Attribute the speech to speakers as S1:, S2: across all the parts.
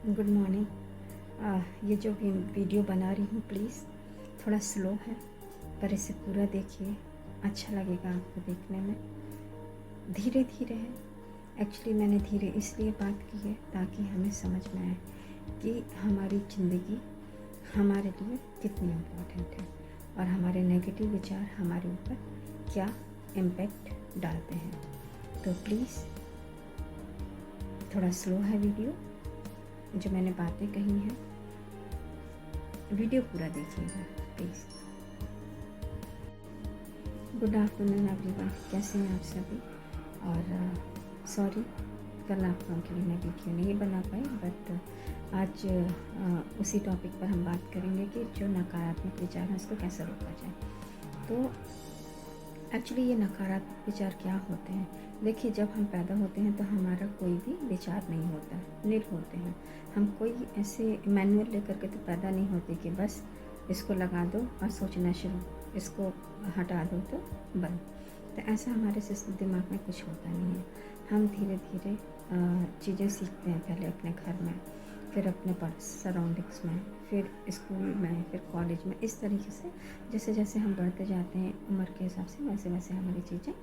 S1: Good morning. ये जो भी वीडियो बना रही हूँ प्लीज़ थोड़ा स्लो है, पर इसे पूरा देखिए, अच्छा लगेगा आपको देखने में। धीरे धीरे है। एक्चुअली मैंने धीरे इसलिए बात की है ताकि हमें समझ में आए कि हमारी ज़िंदगी हमारे लिए कितनी इम्पोर्टेंट है और हमारे नेगेटिव विचार हमारे ऊपर क्या इम्पैक्ट डालते हैं। तो प्लीज़ थोड़ा स्लो है वीडियो, जो मैंने बातें कही हैं वीडियो पूरा देखिएगा प्लीज़। गुड आफ्टरनून एवरीवन, कैसे हैं आप सभी। और सॉरी कल आप लोगों के लिए मैं वीडियो नहीं बना पाई, बट आज उसी टॉपिक पर हम बात करेंगे कि जो नकारात्मक विचार हैं उसको कैसे रोका जाए। तो एक्चुअली ये नकारात्मक विचार क्या होते हैं। देखिए, जब हम पैदा होते हैं तो हमारा कोई भी विचार नहीं होता, निर होते हैं हम। कोई ऐसे मैनुअल लेकर के तो पैदा नहीं होते कि बस इसको लगा दो और सोचना शुरू, इसको हटा दो तो बंद। तो ऐसा हमारे दिमाग में कुछ होता नहीं है। हम धीरे धीरे चीज़ें सीखते हैं, पहले अपने घर में, फिर अपने सराउंडिंग्स में, फिर स्कूल में, फिर कॉलेज में। इस तरीके से जैसे जैसे हम बढ़ते जाते हैं उम्र के हिसाब से, वैसे वैसे हमारी चीज़ें,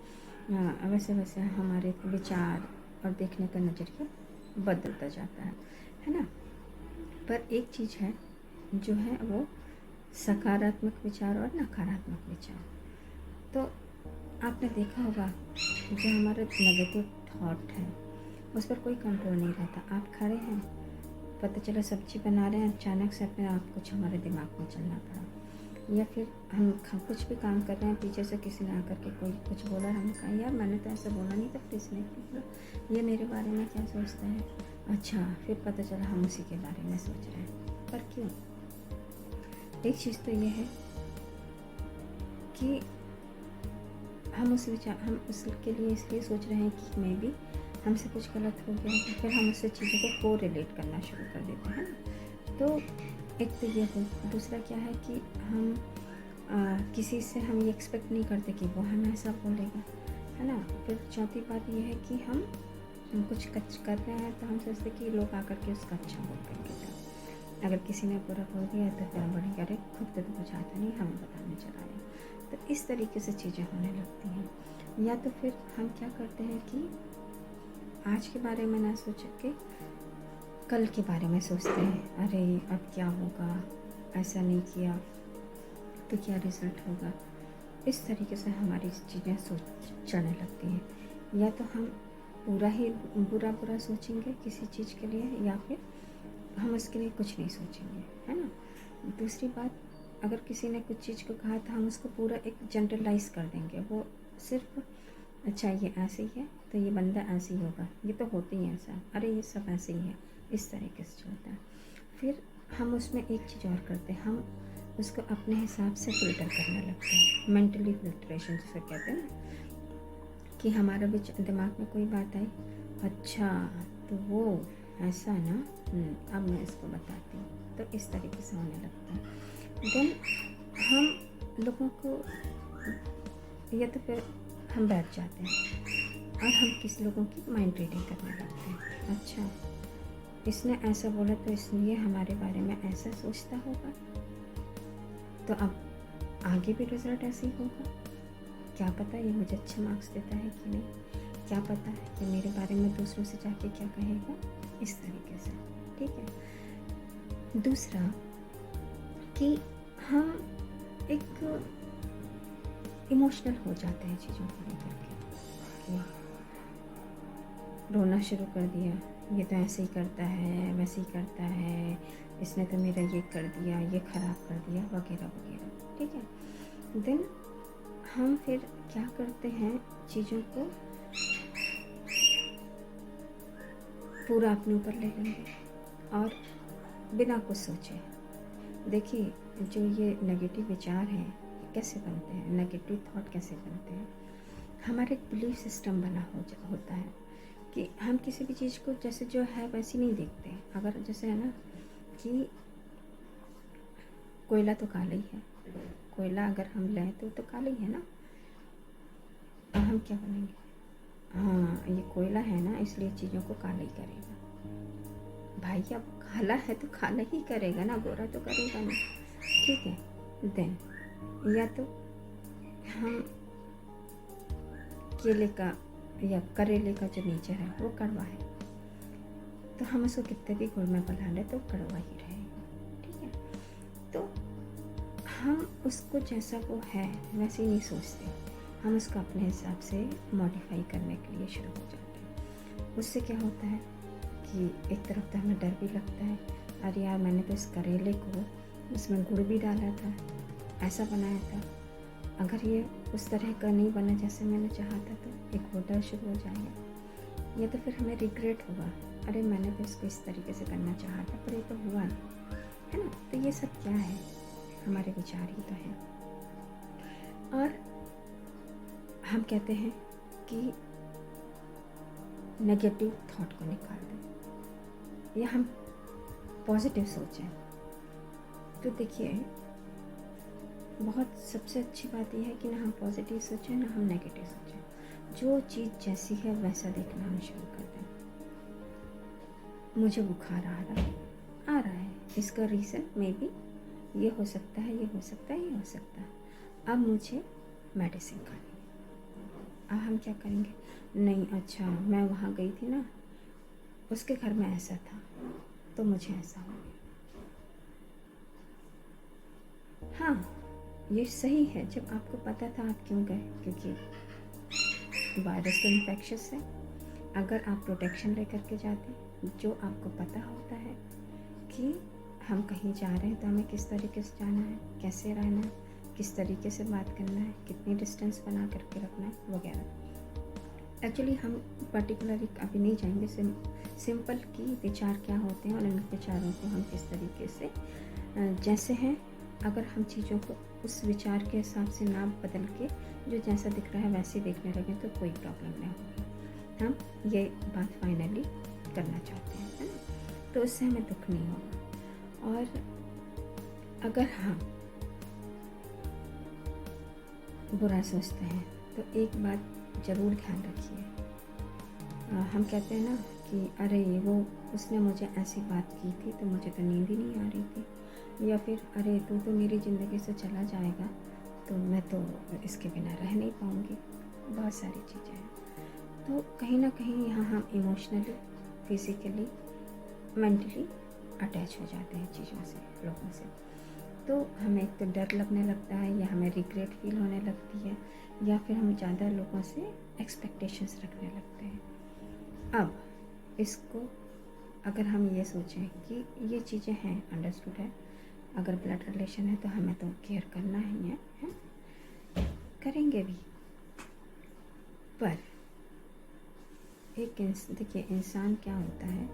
S1: वैसे वैसे हमारे विचार और देखने का नज़रिया बदलता जाता है ना। पर एक चीज़ है जो है वो सकारात्मक विचार और नकारात्मक विचार। तो आपने देखा होगा जो हमारा नेगेटिव थॉट है उस पर कोई कंट्रोल नहीं रहता। आप खड़े हैं, पता चला सब्जी बना रहे हैं, अचानक से अपने आप कुछ हमारे दिमाग में चलना पड़ा। या फिर हम कुछ भी काम कर रहे हैं, पीछे से किसी ने आकर के कोई कुछ बोला, हमने कहा यार मैंने तो ऐसा बोला नहीं था, फिर इसने बोला ये मेरे बारे में क्या सोचता है। अच्छा, फिर पता चला हम उसी के बारे में सोच रहे हैं। पर क्यों? एक चीज़ तो ये है कि हम उसके लिए इसलिए सोच रहे हैं कि मे बी हमसे कुछ गलत हो गया, तो फिर हम उससे चीज़ों को को रिलेट करना शुरू कर देते हैं ना। तो एक तो ये हो, दूसरा क्या है कि हम किसी से हम ये एक्सपेक्ट नहीं करते कि वो हमें ऐसा बोलेगा, है ना। फिर चौथी बात ये है कि हम कुछ कर रहे हैं तो हम सोचते कि लोग आकर के उसका अच्छा बोल देंगे। अगर किसी ने बुरा बोल दिया तो फिर हम बोलेंगे अरे खुद तो कुछ आता नहीं, हमें बताने चला आया। तो इस तरीके से चीज़ें होने लगती हैं। या तो फिर हम क्या करते हैं कि आज के बारे में ना सोच के कल के बारे में सोचते हैं, अरे अब क्या होगा, ऐसा नहीं किया तो क्या रिज़ल्ट होगा। इस तरीके से हमारी चीज़ें चढ़ने लगती हैं। या तो हम पूरा ही बुरा बुरा सोचेंगे किसी चीज़ के लिए, या फिर हम उसके लिए कुछ नहीं सोचेंगे, है ना। दूसरी बात, अगर किसी ने कुछ चीज़ को कहा तो हम उसको पूरा एक जनरलाइज कर देंगे। वो सिर्फ अच्छा ये ऐसे ही है तो ये बंदा ऐसे ही होगा, ये तो होते ही ऐसा, अरे ये सब ऐसे ही है, इस तरीके से चलता है। फिर हम उसमें एक चीज़ और करते हैं, हम उसको अपने हिसाब से फ़िल्टर करने लगते हैं। मेंटली फिल्ट्रेशन जिसे कहते हैं ना, कि हमारा दिमाग में कोई बात आई, अच्छा तो वो ऐसा ना, अब मैं इसको बताती हूँ। तो इस तरीके से होने लगता है। देन हम लोगों को, या तो फिर हम बैठ जाते हैं और हम किसी लोगों की माइंड रीडिंग करने लगते हैं। अच्छा, इसने ऐसा बोला तो इसलिए हमारे बारे में ऐसा सोचता होगा, तो अब आगे भी रिज़ल्ट ऐसे ही होगा। क्या पता ये मुझे अच्छे मार्क्स देता है कि नहीं, क्या पता है कि मेरे बारे में दूसरों से जाके क्या कहेगा। इस तरीके से, ठीक है। दूसरा कि हम एक इमोशनल हो जाते हैं चीज़ों को लेकर के, कि रोना शुरू कर दिया, ये तो ऐसे ही करता है, वैसे ही करता है, इसने तो मेरा ये कर दिया, ये ख़राब कर दिया, वगैरह वगैरह, ठीक है। देन हम फिर क्या करते हैं, चीज़ों को पूरा अपने ऊपर ले लेंगे और बिना कुछ सोचे। देखिए, जो ये नेगेटिव विचार हैं कैसे बनते हैं, नेगेटिव थॉट कैसे बनते हैं, हमारे बिलीफ सिस्टम बना होता है कि हम किसी भी चीज़ को जैसे जो है वैसे नहीं देखते। अगर जैसे है ना कि कोयला तो काला ही है, कोयला अगर हम लें तो काला ही है ना। अब हम क्या बोलेंगे, हाँ ये कोयला है ना इसलिए चीज़ों को काला ही करेगा। भाई अब काला है तो काला ही करेगा ना, गोरा तो करेगा नहीं, ठीक है। देन या तो हम केले का या करेले का जो नेचर है वो कड़वा है, तो हम उसको कितने भी गुड़ में बना लें तो कड़वा ही रहेगा, ठीक है। तो हम उसको जैसा वो है वैसे ही नहीं सोचते, हम उसको अपने हिसाब से मॉडिफाई करने के लिए शुरू हो जाते हैं। उससे क्या होता है कि एक तरफ तो हमें डर भी लगता है, अरे यार मैंने तो इस करेले को उसमें गुड़ भी डाला था, ऐसा बनाया था, अगर ये उस तरह का नहीं बना जैसे मैंने चाहा था तो एक वो डर शुरू हो जाएगा। या तो फिर हमें रिग्रेट होगा, अरे मैंने तो इसको इस तरीके से करना चाहा था पर ये तो हुआ नहीं, है ना। तो ये सब क्या है, हमारे विचार ही तो हैं। और हम कहते हैं कि नेगेटिव थॉट को निकाल दें या हम पॉजिटिव सोचें। तो देखिए बहुत सबसे अच्छी बात यह है कि ना हम पॉजिटिव सोचें ना हम नेगेटिव सोचें, जो चीज़ जैसी है वैसा देखना हम शुरू कर दें। मुझे बुखार आ रहा है, इसका रीज़न मे बी ये हो सकता है, ये हो सकता है, ये हो सकता है, अब मुझे मेडिसिन खानी है। अब हम क्या करेंगे, नहीं अच्छा मैं वहाँ गई थी ना, उसके घर में ऐसा था तो मुझे ऐसा हो गया। हाँ ये सही है, जब आपको पता था आप क्यों गए, क्योंकि वायरस तो इन्फेक्शस है। अगर आप प्रोटेक्शन लेकर के जाते, जो आपको पता होता है कि हम कहीं जा रहे हैं तो हमें किस तरीके से जाना है, कैसे रहना है, किस तरीके से बात करना है, कितनी डिस्टेंस बना करके रखना है वगैरह। एक्चुअली हम पर्टिकुलरली अभी नहीं जाएंगे, सिंपल कि विचार क्या होते हैं और इन विचारों को हम किस तरीके से जैसे हैं, अगर हम चीज़ों को उस विचार के हिसाब से ना बदल के जो जैसा दिख रहा है वैसे ही देखने लगे तो कोई प्रॉब्लम नहीं होगी। हम ये बात फाइनली करना चाहते हैं, है ना, तो उससे हमें दुख नहीं होगा। और अगर हम बुरा सोचते हैं तो एक बात ज़रूर ध्यान रखिए, हम कहते हैं ना कि अरे वो उसने मुझे ऐसी बात की थी तो मुझे तो नींद ही नहीं आ रही थी, या फिर अरे तू तो मेरी ज़िंदगी से चला जाएगा तो मैं तो इसके बिना रह नहीं पाऊँगी। बहुत सारी चीज़ें हैं, तो कहीं ना कहीं यहाँ हम इमोशनली, फिज़िकली, मेंटली अटैच हो जाते हैं चीज़ों से, लोगों से। तो हमें एक तो डर लगने लगता है या हमें रिग्रेट फील होने लगती है, या फिर हम ज़्यादा लोगों से एक्सपेक्टेशंस रखने लगते हैं। अब इसको अगर हम ये सोचें कि ये चीज़ें हैं, अंडरस्टूड है, अगर ब्लड रिलेशन है तो हमें तो केयर करना ही है? करेंगे भी। पर एक देखिए इंसान क्या होता है,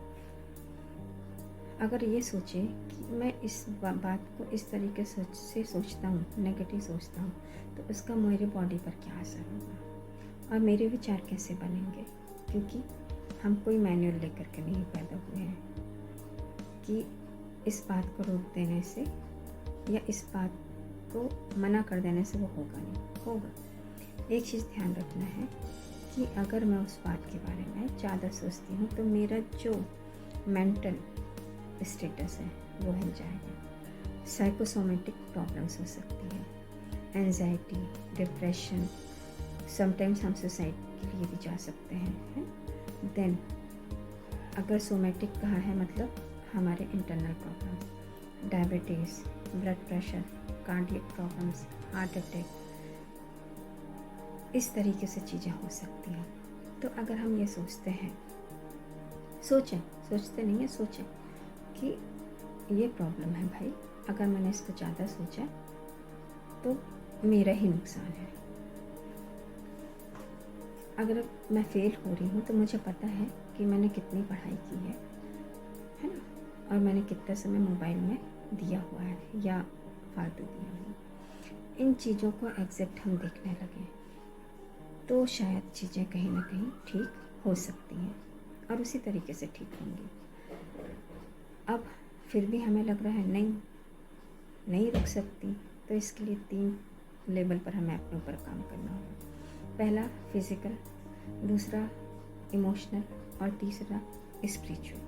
S1: अगर ये सोचे कि मैं इस बात को इस तरीके से सोचता हूँ, नेगेटिव सोचता हूँ, तो उसका मेरी बॉडी पर क्या असर होगा और मेरे विचार कैसे बनेंगे, क्योंकि हम कोई मैनुअल लेकर के नहीं पैदा हुए हैं कि इस बात को रोक देने से या इस बात को मना कर देने से वो होगा नहीं, होगा। एक चीज़ ध्यान रखना है कि अगर मैं उस बात के बारे में ज़्यादा सोचती हूँ तो मेरा जो मेंटल स्टेटस है वो हिल जाएगा, साइकोसोमेटिक प्रॉब्लम्स हो सकती है, एंजाइटी, डिप्रेशन, समटाइम्स हम सुसाइड के लिए भी जा सकते हैं। देन अगर सोमेटिक कहा है मतलब हमारे internal problem, diabetes, blood pressure, cardiac problems, heart attack, इस तरीके से चीज़ें हो सकती हैं। तो अगर हम ये सोचते हैं, सोचते नहीं है, सोचें कि ये प्रॉब्लम है भाई, अगर मैंने इसको ज़्यादा सोचा तो मेरा ही नुकसान है। अगर मैं फेल हो रही हूँ तो मुझे पता है कि मैंने कितनी पढ़ाई की है ना, और मैंने कितना समय मोबाइल में दिया हुआ है या फालतू दिया हुआ। इन चीज़ों को एग्जैक्ट हम देखने लगे तो शायद चीज़ें कहीं ना कहीं ठीक हो सकती हैं और उसी तरीके से ठीक होंगी। अब फिर भी हमें लग रहा है नहीं रुक सकती, तो इसके लिए 3 लेवल पर हमें अपने ऊपर काम करना होगा। पहला फिज़िकल, दूसरा इमोशनल और तीसरा स्पिरिचुअल।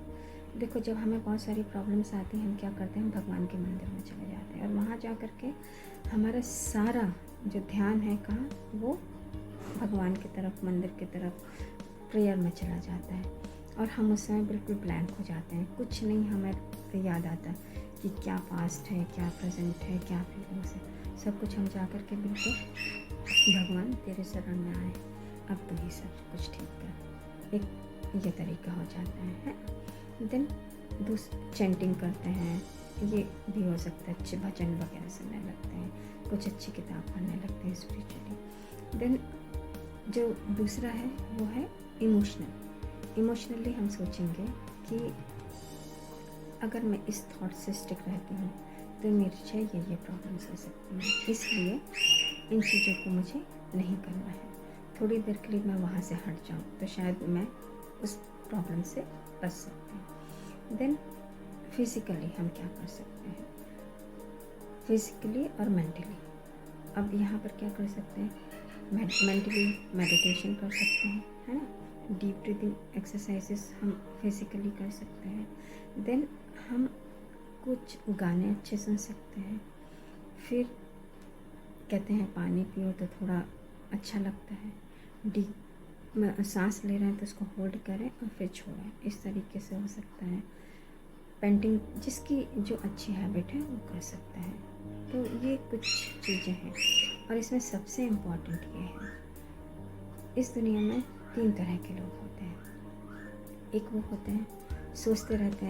S1: देखो, जब हमें बहुत सारी प्रॉब्लम्स आती हैं, हम क्या करते हैं, हम भगवान के मंदिर में चले जाते हैं और वहाँ जा कर के हमारा सारा जो ध्यान है कहाँ, वो भगवान की तरफ, मंदिर की तरफ, प्रेयर में चला जाता है और हम उस समय बिल्कुल ब्लैंक हो जाते हैं। कुछ नहीं हमें याद आता कि क्या पास्ट है, क्या प्रेजेंट है, क्या फीलिंग्स है। सब कुछ हम जा कर के बिल्कुल भगवान तेरे शरण में आए, अब तो ही सब कुछ ठीक कर, एक ये तरीका हो जाता है। देन चैंटिंग करते हैं, ये भी हो सकता है, अच्छे भजन वगैरह सुनने लगते हैं, कुछ अच्छी किताब पढ़ने लगते हैं स्पिरिचुअली। देन जो दूसरा है वो है इमोशनली हम सोचेंगे कि अगर मैं इस थॉट से स्टिक रहती हूँ तो मुझे ये प्रॉब्लम्स हो सकती हैं, इसलिए इन चीज़ों को मुझे नहीं करना है। थोड़ी देर के लिए मैं वहाँ से हट जाऊँ तो शायद मैं उस प्रॉब्लम से बच सकती हूँ। देन फिज़िकली हम क्या कर सकते हैं, फिज़िकली और मेंटली। अब यहाँ पर क्या कर सकते हैं, मेंटली मेडिटेशन कर सकते हैं, है ना। डीप ब्रीदिंग एक्सरसाइजेस हम फिज़िकली कर सकते हैं। देन हम कुछ गाने अच्छे सुन सकते हैं। फिर कहते हैं पानी पियो तो थोड़ा अच्छा लगता है। डीप सांस ले रहे हैं तो उसको होल्ड करें और फिर छोड़ें, इस तरीके से हो सकता है। पेंटिंग, जिसकी जो अच्छी हैबिट है वो कर सकता है। तो ये कुछ चीज़ें हैं और इसमें सबसे इम्पॉर्टेंट ये है, इस दुनिया में 3 तरह के लोग होते हैं। एक वो होते हैं सोचते रहते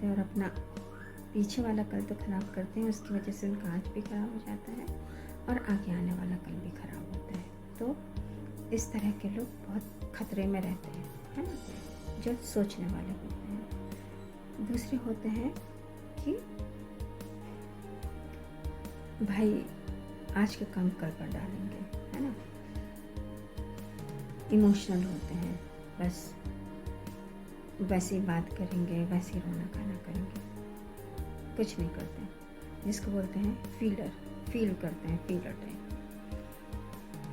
S1: हैं और अपना पीछे वाला कल तो ख़राब करते हैं, उसकी वजह से उनका आज भी ख़राब हो जाता है और आगे आने वाला कल भी ख़राब होता है। तो इस तरह के लोग बहुत ख़तरे में रहते हैं, है ना, जो सोचने वाले होते हैं। दूसरे होते हैं कि भाई आज के काम कल कर डालेंगे, है ना। इमोशनल होते हैं, बस वैसे ही बात करेंगे, वैसे ही रोना गाना करेंगे, कुछ नहीं करते, जिसको बोलते हैं फील करते हैं, फीलर टाइप।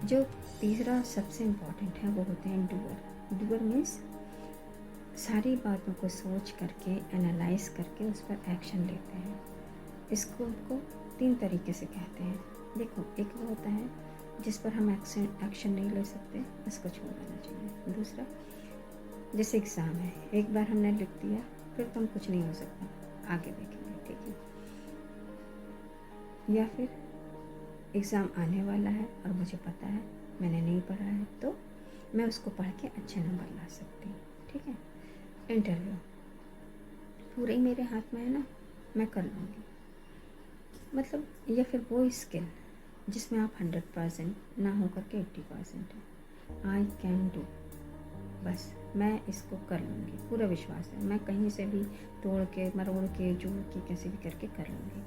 S1: जो तीसरा सबसे इम्पॉर्टेंट है वो होते हैं डूअर मीन्स सारी बातों को सोच करके, एनालाइज करके उस पर एक्शन लेते हैं। इसको उनको 3 तरीके से कहते हैं। देखो, एक वो होता है जिस पर हम एक्शन नहीं ले सकते, उसको छोड़ देना चाहिए। दूसरा, जैसे एग्ज़ाम है, एक बार हमने लिख दिया फिर तो हम कुछ नहीं हो सकता, आगे देखेंगे, ठीक है। या फिर एग्ज़ाम आने वाला है और मुझे पता है मैंने नहीं पढ़ा है तो मैं उसको पढ़ के अच्छे नंबर ला सकती हूँ, ठीक है। इंटरव्यू पूरे ही मेरे हाथ में है ना, मैं कर लूँगी, मतलब। या फिर वो स्किल जिसमें आप 100% ना हो करके 80% है, आई कैन डू, बस मैं इसको कर लूँगी, पूरा विश्वास है, मैं कहीं से भी तोड़ के, मरोड़ के, जोड़ के, कैसे भी करके कर लूँगी।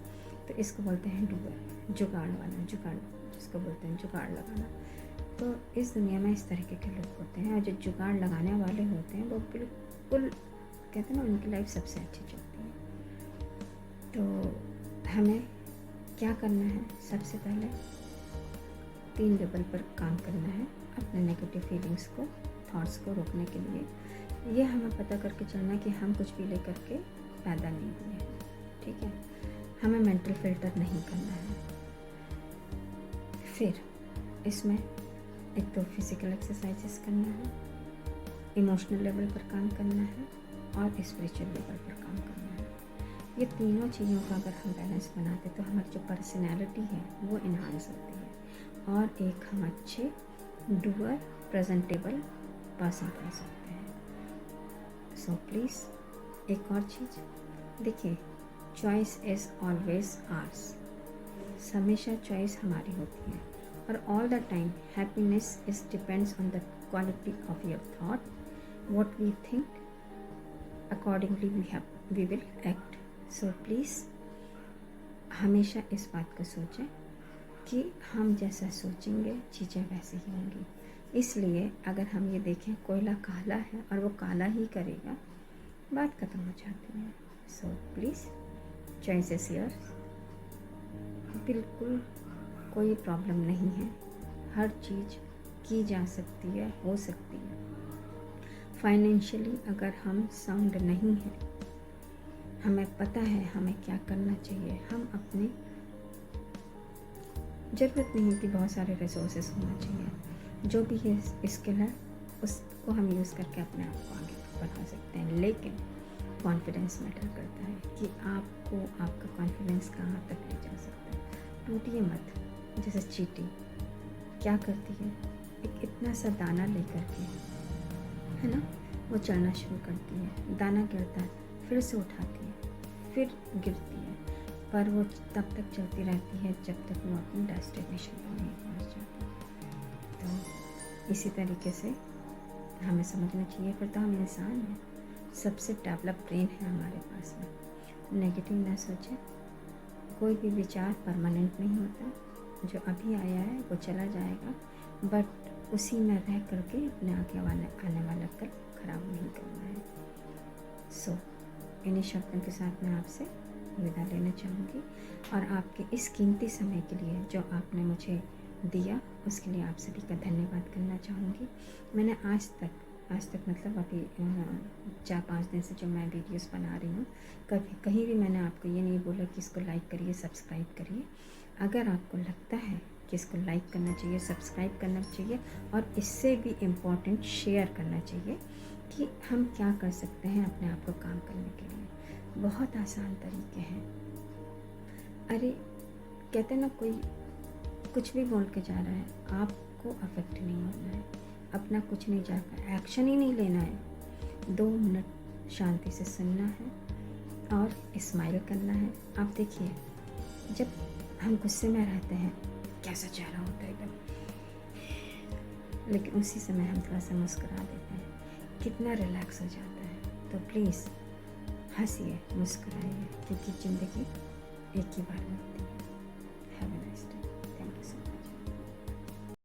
S1: तो इसको बोलते हैं डूअर, जुगाड़ जिसको बोलते हैं जुगाड़ लगाना। तो इस दुनिया में इस तरीके के लोग होते हैं और जो जुगाड़ लगाने वाले होते हैं वो बिल्कुल कहते हैं ना, उनकी लाइफ सबसे अच्छी चलती है। तो हमें क्या करना है, सबसे पहले 3 लेवल पर काम करना है अपने नेगेटिव फीलिंग्स को, थॉट्स को रोकने के लिए। ये हमें पता करके चलना है कि हम कुछ भी लेकर के पैदा नहीं हुए हैं, ठीक है। हमें मेंटल फिल्टर नहीं करना है। फिर इसमें एक तो फिज़िकल एक्सरसाइजेस करना है, इमोशनल लेवल पर काम करना है और स्पिरिचुअल लेवल पर काम करना है। ये तीनों चीज़ों का अगर हम बैलेंस बनाते तो हमारी जो पर्सनैलिटी है वो इन्हांस होती है और एक हम अच्छे डूअर, प्रेजेंटेबल पर्सन बन सकते हैं। सो प्लीज़, एक और चीज़ देखिए, चॉइस इज़ ऑलवेज आर्स, हमेशा चॉइस हमारी होती है और all the time happiness is depends on the quality of your thought, what we think, accordingly we will act. So please हमेशा इस बात को सोचें कि हम जैसा सोचेंगे चीज़ें वैसे ही होंगी। इसलिए अगर हम ये देखें कोयला काला है और वो काला ही करेगा, बात ख़त्म हो जाती है। So please, choice is yours, बिल्कुल कोई प्रॉब्लम नहीं है, हर चीज़ की जा सकती है, हो सकती है। फाइनेंशियली अगर हम साउंड नहीं हैं, हमें पता है हमें क्या करना चाहिए, हम अपने ज़रूरत नहीं कि बहुत सारे रिसोर्सेस होना चाहिए, जो भी है स्किल है उसको हम यूज़ करके अपने आप को आगे बढ़ा सकते हैं। लेकिन कॉन्फिडेंस मैटर करता है कि आपको आपका कॉन्फिडेंस कहाँ तक ले जा सकता है। टूटिए मत। जैसे चींटी क्या करती है, एक इतना सा दाना लेकर के, है ना, वो चढ़ना शुरू करती है, दाना गिरता है, फिर से उठाती है, फिर गिरती है, पर वो तब तक चलती रहती है जब तक वो अपनी डेस्टिनेशन पर नहीं पहुंच जाती। तो इसी तरीके से हमें समझना चाहिए, फिर तो हम इंसान हैं, सबसे डेवलप ब्रेन है हमारे पास में। नेगेटिव ना सोचें, कोई भी विचार परमानेंट नहीं होता, जो अभी आया है वो चला जाएगा, बट उसी में रह करके अपने आगे आने वाला कल खराब नहीं करना है। सो इन्हीं शब्दों के साथ मैं आपसे विदा लेना चाहूँगी, और आपके इस कीमती समय के लिए जो आपने मुझे दिया उसके लिए आप सभी का धन्यवाद करना चाहूँगी। मैंने आज तक मतलब अभी 4-5 दिन से जो मैं वीडियोस बना रही हूँ, कभी कहीं भी मैंने आपको ये नहीं बोला कि इसको लाइक करिए, सब्सक्राइब करिए। अगर आपको लगता है कि इसको लाइक करना चाहिए, सब्सक्राइब करना चाहिए, और इससे भी इम्पोर्टेंट शेयर करना चाहिए कि हम क्या कर सकते हैं अपने आप को काम करने के लिए। बहुत आसान तरीके हैं। अरे कहते ना, कोई कुछ भी बोल के जा रहा है, आपको अफेक्ट नहीं होना है, अपना कुछ नहीं जाकर एक्शन ही नहीं लेना है, 2 मिनट शांति से सुनना है और स्माइल करना है। आप देखिए, जब हम गुस्से में रहते हैं कैसा चेहरा होता है एकदम, लेकिन उसी समय हम थोड़ा सा मुस्कुरा देते हैं, कितना रिलैक्स हो जाता है। तो प्लीज़ हंसिए, मुस्कुराइए, क्योंकि ज़िंदगी एक ही बार मिलती है।